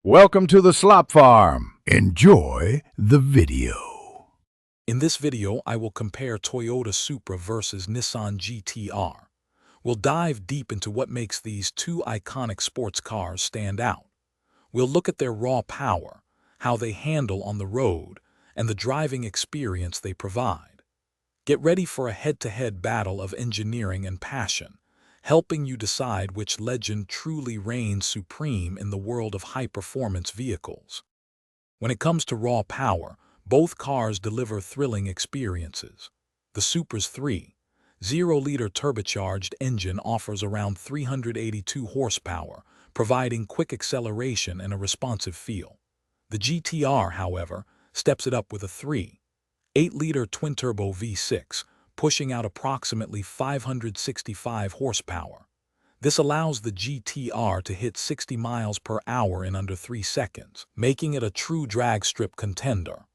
Welcome to the Slop Farm. Enjoy the video. In this video, I will compare Toyota Supra versus Nissan GT-R. We'll dive deep into what makes these two iconic sports cars stand out. We'll look at their raw power, how they handle on the road, and the driving experience they provide. Get ready for a head-to-head battle of engineering and passion, helping you decide which legend truly reigns supreme in the world of high-performance vehicles. When it comes to raw power, both cars deliver thrilling experiences. The Supra's 3.0-liter turbocharged engine offers around 382 horsepower, providing quick acceleration and a responsive feel. The GTR, however, steps it up with a 3.8-liter twin-turbo V6, pushing out approximately 565 horsepower. This allows the GTR to hit 60 miles per hour in under 3 seconds, making it a true drag strip contender.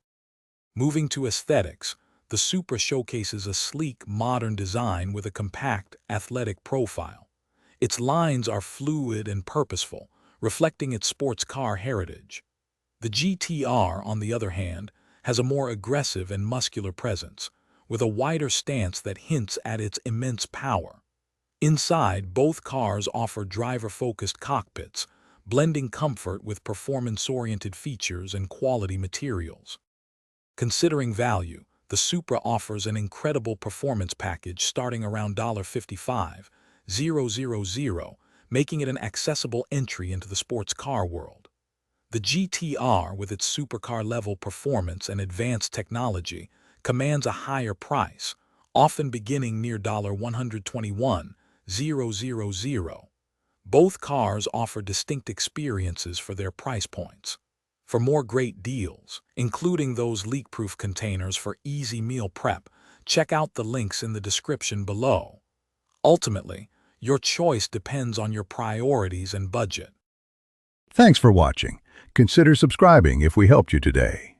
Moving to aesthetics, the Supra showcases a sleek, modern design with a compact, athletic profile. Its lines are fluid and purposeful, reflecting its sports car heritage. The GTR, on the other hand, has a more aggressive and muscular presence, with a wider stance that hints at its immense power. Inside, both cars offer driver-focused cockpits, blending comfort with performance-oriented features and quality materials. Considering value, the Supra offers an incredible performance package starting around $55,000, making it an accessible entry into the sports car world. The GTR, with its supercar-level performance and advanced technology, commands a higher price, often beginning near $121,000. Both cars offer distinct experiences for their price points. For more great deals, including those leak-proof containers for easy meal prep, check out the links in the description below. Ultimately, your choice depends on your priorities and budget. Thanks for watching. Consider subscribing if we helped you today.